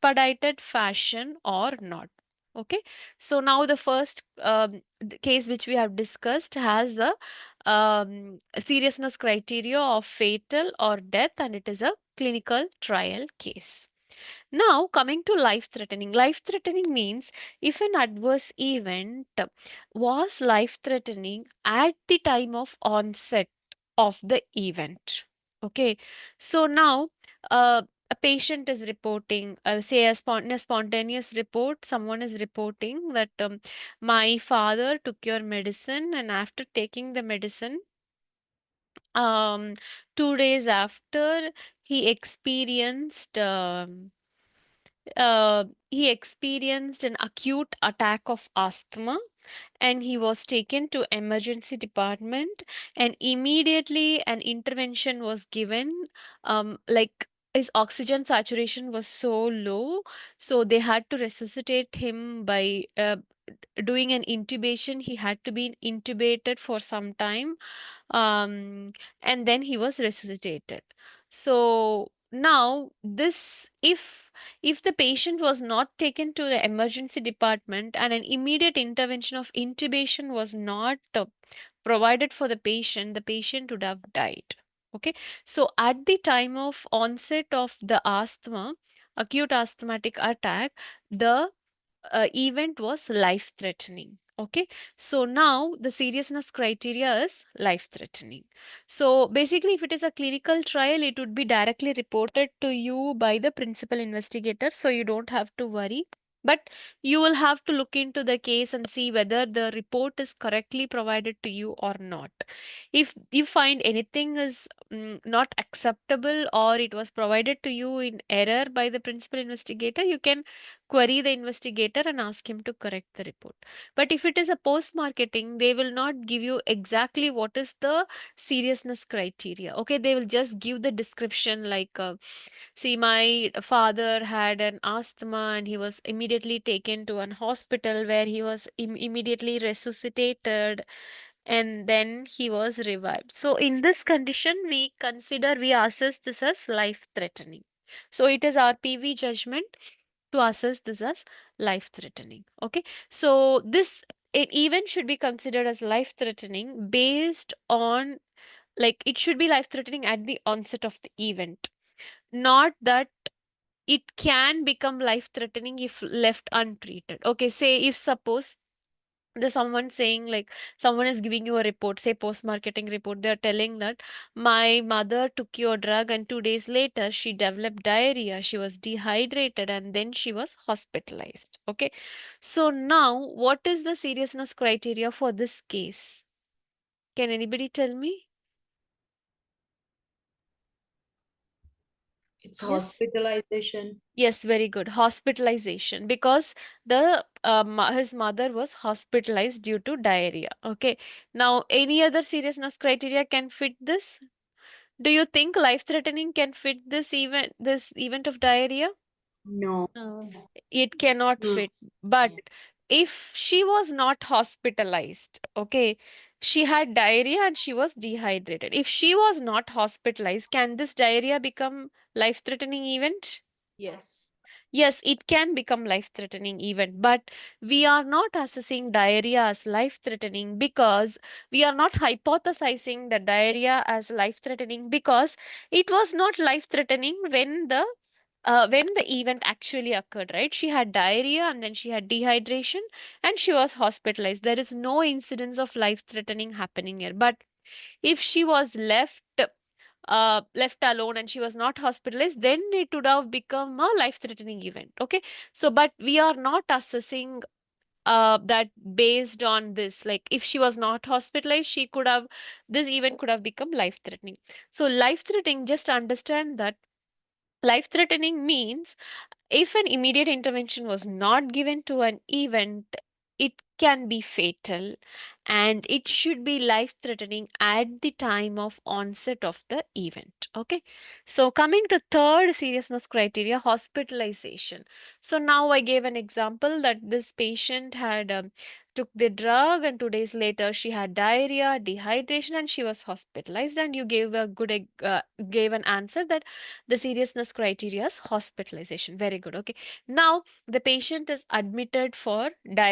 expedited fashion or not. Okay, so now the first case which we have discussed has a seriousness criteria of fatal or death, and it is a clinical trial case. Now, coming to life threatening. Life threatening means if an adverse event was life threatening at the time of onset of the event. Okay, so now a patient is reporting, say in a spontaneous report, someone is reporting that my father took your medicine, and after taking the medicine, um, 2 days after, he experienced. He experienced an acute attack of asthma, and he was taken to emergency department, and immediately an intervention was given. Like, his oxygen saturation was so low, so they had to resuscitate him by doing an intubation. He had to be intubated for some time, um, and then he was resuscitated. So now this, if the patient was not taken to the emergency department and an immediate intervention of intubation was not provided for the patient would have died. Okay, so at the time of onset of the asthma, acute asthmatic attack, the event was life threatening. Okay, so now the seriousness criteria is life threatening. So basically, if it is a clinical trial, it would be directly reported to you by the principal investigator, so you don't have to worry. But you will have to look into the case and see whether the report is correctly provided to you or not. If you find anything is not acceptable, or it was provided to you in error by the principal investigator, you can query the investigator and ask him to correct the report. But if it is a post marketing, they will not give you exactly what is the seriousness criteria. Okay, they will just give the description like, see, my father had an asthma and he was immediately taken to an hospital where he was immediately resuscitated, and then he was revived. So in this condition, we assess this as life threatening. So it is our PV judgment to assess this as life threatening. Okay, so this event should be considered as life threatening based on, like, it should be life threatening at the onset of the event, not that it can become life threatening if left untreated. Okay, say if suppose there's someone saying, like, someone is giving you a report, say post marketing report, they're telling that my mother took your drug and 2 days later she developed diarrhea, she was dehydrated, and then she was hospitalized. Okay, so now what is the seriousness criteria for this case? Can anybody tell me? It's Yes. hospitalization. Yes, very good. Hospitalization, because the his mother was hospitalized due to diarrhea. Okay. Now, any other seriousness criteria can fit this? Do you think life-threatening can fit this event of diarrhea? No. It cannot No. fit. But if she was not hospitalized, okay, she had diarrhea and she was dehydrated. If she was not hospitalized, can this diarrhea become life-threatening event? Yes. Yes, it can become life-threatening event, but we are not assessing diarrhea as life-threatening because we are not hypothesizing the diarrhea as life-threatening, because it was not life-threatening when the event actually occurred, right? She had diarrhea and then she had dehydration and she was hospitalized. There is no incidence of life-threatening happening here. But if she was left alone and she was not hospitalized, then it would have become a life threatening event. Okay, so but we are not assessing that based on this. Like, if she was not hospitalized, she could have, this event could have become life threatening. So life threatening, just understand that life threatening means if an immediate intervention was not given to an event, it can be fatal, and it should be life threatening at the time of onset of the event. Okay, so coming to third seriousness criteria, hospitalization. So now I gave an example that this patient had took the drug, and 2 days later she had diarrhea, dehydration, and she was hospitalized. And you gave a gave an answer that the seriousness criteria is hospitalization. Very good. Okay. Now the patient is admitted for diarrhea